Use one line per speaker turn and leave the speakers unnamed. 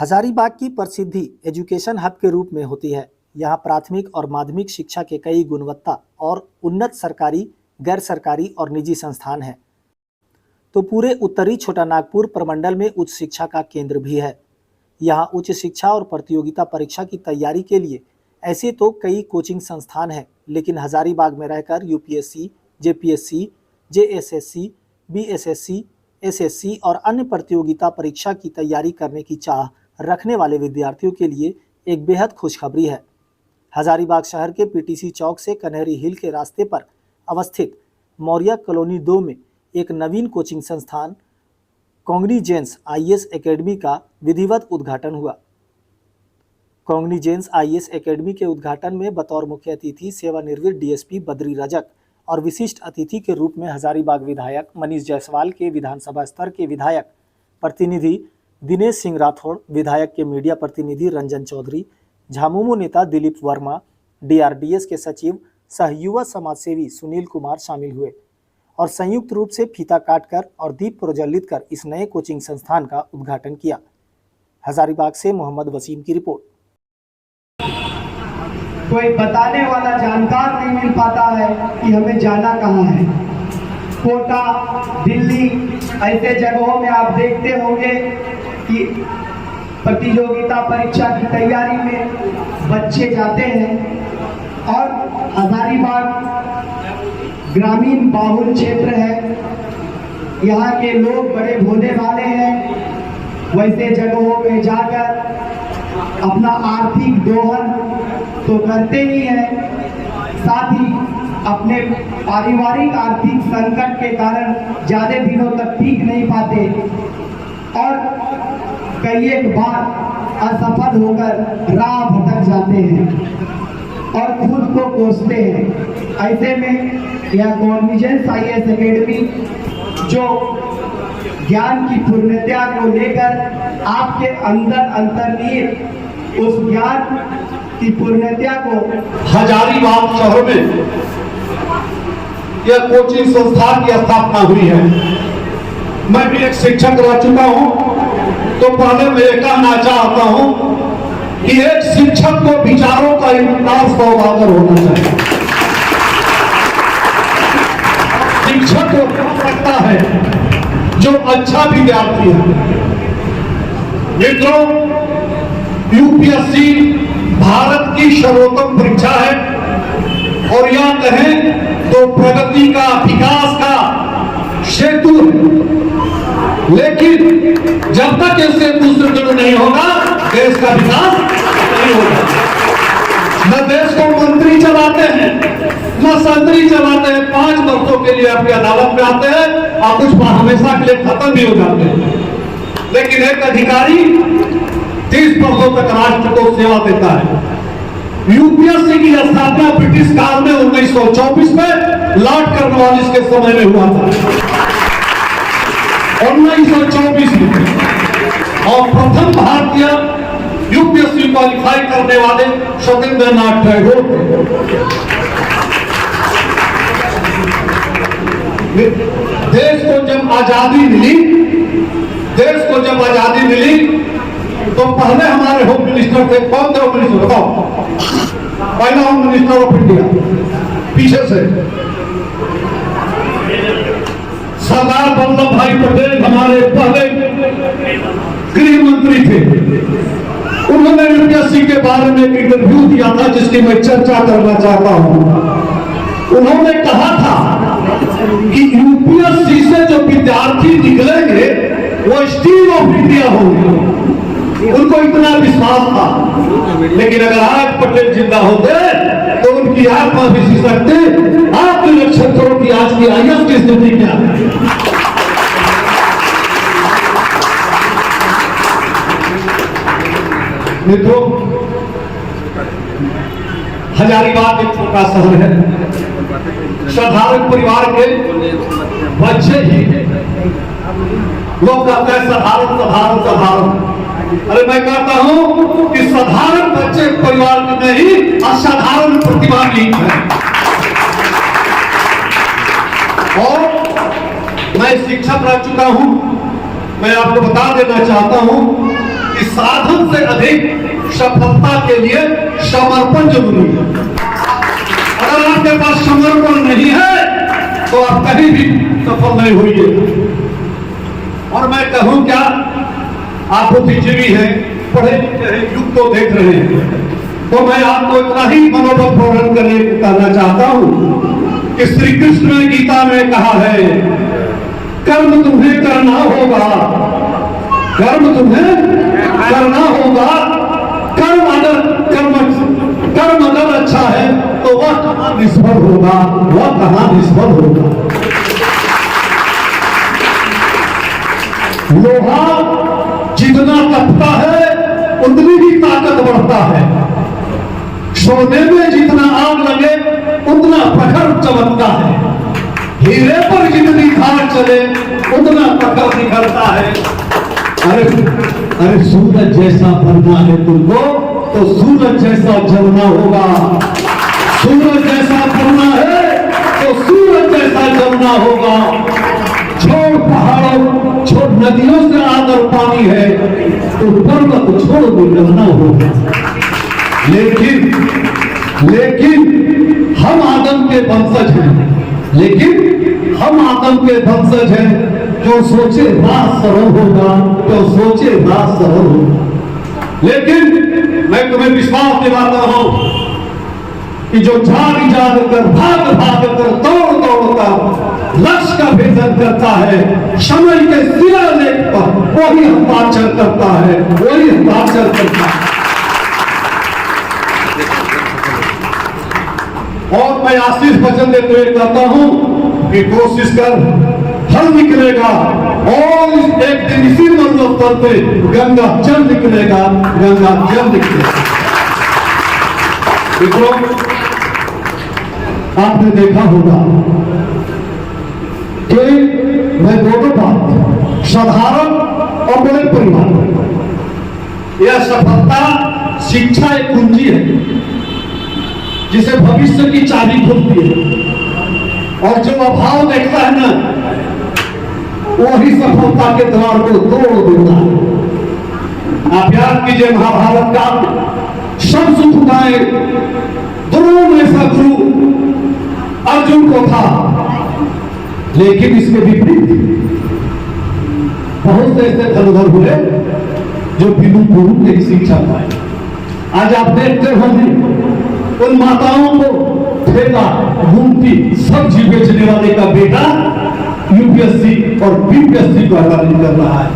हजारीबाग की प्रसिद्धि education hub के रूप में होती है। यहाँ प्राथमिक और माध्यमिक शिक्षा के कई गुणवत्ता और उन्नत सरकारी, गैर सरकारी और निजी संस्थान हैं। तो पूरे उत्तरी छोटा नागपुर प्रमंडल में उच्च शिक्षा का केंद्र भी है। यहाँ उच्च शिक्षा और प्रतियोगिता परीक्षा की तैयारी के लिए ऐसे तो कई कोचिंग संस्थान हैं, लेकिन हजारीबाग में रहकर UPSC, JPSC, JSSC, BSSC, SSC और अन्य प्रतियोगिता परीक्षा की तैयारी करने की चाह रखने वाले विद्यार्थियों के लिए एक बेहद खुशखबरी है। हजारीबाग शहर के पीटीसी चौक से कन्हरी हिल के रास्ते पर अवस्थित मौर्या कॉलोनी 2 में एक नवीन कोचिंग संस्थान कॉग्निजेंस आईएएस एकेडमी का विधिवत उद्घाटन हुआ। कॉग्निजेंस आईएएस एकेडमी के उद्घाटन में बतौर मुख्य अतिथि सेवानिवृत्त डीएसपी बद्री रजक और विशिष्ट अतिथि के रूप में हजारीबाग विधायक मनीष जायसवाल के विधानसभा स्तर के विधायक प्रतिनिधि दिनेश सिंह राठौड़, विधायक के मीडिया प्रतिनिधि रंजन चौधरी, झामुमो नेता दिलीप वर्मा, डीआरडीएस के सचिव सह युवा समाजसेवी सुनील कुमार शामिल हुए और संयुक्त रूप से फीता काटकर और दीप प्रज्वलित कर इस नए कोचिंग संस्थान का उद्घाटन किया। हजारीबाग से मोहम्मद वसीम की रिपोर्ट।
कोई बताने वाला जानकार नहीं मिल पाता है कि हमें जाना कहाँ है। कोटा, दिल्ली ऐसे जगहों में आप देखते होंगे कि प्रतियोगिता परीक्षा की तैयारी में बच्चे जाते हैं और हजारीबाग ग्रामीण बाहुल क्षेत्र है। यहाँ के लोग बड़े भोले वाले हैं। वैसे जगहों में जाकर अपना आर्थिक दोहन तो करते ही हैं, साथ ही अपने पारिवारिक आर्थिक संकट के कारण ज्यादा दिनों तक टिक नहीं पाते और कई एक बार असफल होकर राह भटक जाते हैं और खुद को कोसते हैं। ऐसे में यह कॉग्निजेंस आईएएस एकेडमी जो ज्ञान की पूर्णता को लेकर आपके अंदर अंतर्निहित उस ज्ञान की पूर्णता को
हजारीबाग शहर में यह कोचिंग संस्थान की स्थापना हुई है। मैं भी एक शिक्षक रह चुका हूं, तो पहले मैं ये कहना चाहता हूं कि एक शिक्षक को विचारों का इनकार सौदागर होना चाहिए। शिक्षक को क्या सकता है जो अच्छा विद्यार्थी है। मित्रों, यूपीएससी भारत की सर्वोत्तम परीक्षा है और यह कहें तो प्रगति का, विकास का सेतु है। लेकिन जब तक ये सेतु सुदृढ़ नहीं होगा, देश का विकास नहीं होगा। न देश को मंत्री चलाते हैं, न संतरी चलाते हैं। 5 वर्षों के लिए आपकी अदालत में आते हैं और कुछ हमेशा के लिए खत्म भी हो जाते हैं। लेकिन एक अधिकारी 30 वर्षों तक राष्ट्र को सेवा देता है। यूपीएससी की स्थापना ब्रिटिश काल में 1924 में लॉर्ड कॉर्नवालिस के समय में हुआ था, 1924 में। और प्रथम भारतीय यूपीएससी क्वालिफाई करने वाले सत्येंद्र नाथ टैगोर थे। देश को जब आजादी मिली, तो पहले हमारे होम मिनिस्टर थे। कौन थे होम मिनिस्टर बताओ? पहला होम मिनिस्टर ऑफ इंडिया पीछे से सरदार वल्लभ भाई पटेल हमारे पहले गृह मंत्री थे। उन्होंने यूपीएससी के बारे में एक इंटरव्यू दिया था जिसकी मैं चर्चा करना चाहता हूं। उन्होंने कहा था कि यूपीएससी से जो विद्यार्थी निकलेंगे वो स्टील ऑफ इंडिया होंगे। उनको इतना विश्वास था। लेकिन अगर आज पटेल जिंदा होते तो उनकी आत्मा भी सी सकते। आपके नक्षत्रों की आज की आईएएस की स्थिति क्या है? मित्रों, हजारीबाग एक छोटा शहर है। साधारण परिवार के बच्चे ही लोग कहते हैं साधारण। अरे मैं कहता हूं कि साधारण बच्चे परिवार में नहीं, असाधारण प्रतिभा नहीं है। और मैं शिक्षक रह चुका हूं। मैं आपको बता देना चाहता हूं कि साधन अधिक सफलता के लिए समर्पण जरूरी है। अगर आपके पास समर्पण नहीं है तो आप कहीं भी सफल नहीं होंगे। और मैं कहूं क्या, आप बुद्धिजीवी हैं, पढ़े लिखे हैं, युग को देख रहे हैं, तो मैं आपको इतना ही मनोबल प्रदान करना चाहता हूं कि श्री कृष्ण ने गीता में कहा है, कर्म तुम्हें करना होगा, कर्म तुम्हें करना होगा। कर्म अगर अच्छा है तो वह कहां निष्फल होगा, वह कहां निष्फल होगा। लोहा जितना तपता है उतनी ही ताकत बढ़ता है। सोने में जितना आग लगे उतना प्रखर चमकता है। हीरे पर जितनी धार चले उतना प्रखर निखरता है। अरे सूरज जैसा बनना है तुमको तो सूरज जैसा जलना होगा। सूरज जैसा बनना है तो सूरज जैसा जलना होगा। छोड़ पहाड़ों, छोड़ नदियों से आकर पानी है तो पर्वत छोड़ गुजरना होगा। लेकिन हम आदम के वंशज हैं, लेकिन हम आदम के वंशज हैं। जो सोचे रात सरल होगा, जो सोचे रात सरल होगा। लेकिन मैं तुम्हें विश्वास दिलाता हूं कि जो जाग कर, भाग कर, दौड़ कर लक्ष्य का भेदन करता है, समय के शिलालेख पर वही हस्ताक्षर करता है, वही हस्ताक्षर करता है। और मैं आशीष वचन देते हुए कहता हूं कि कोशिश कर, हल निकलेगा और एक दिन इसी मंडल पे गंगा जल निकलेगा, गंगा जल निकलेगा। मित्रों, आपने देखा होगा कि मैं दोनों बात, साधारण और बड़े परिवार, यह सफलता शिक्षा एक कुंजी है जिसे भविष्य की चाबी खुलती है। और जो अभाव देखता है ना, वही सफलता के द्वार को तोड़ देता है। आप याद कीजिए महाभारत का सब सुख पाए द्रोण ऐसा गुरु अर्जुन को था, लेकिन इसके विपरीत बहुत से ऐसे धनुधर हुए जो बिनु गुरु की शिक्षा पाए। आज आप देखते होंगे उन माताओं को ठेला, घूमती, सब्जी बेचने वाले का बेटा यूपीएससी और बीपीएससी को हटा कर रहा है।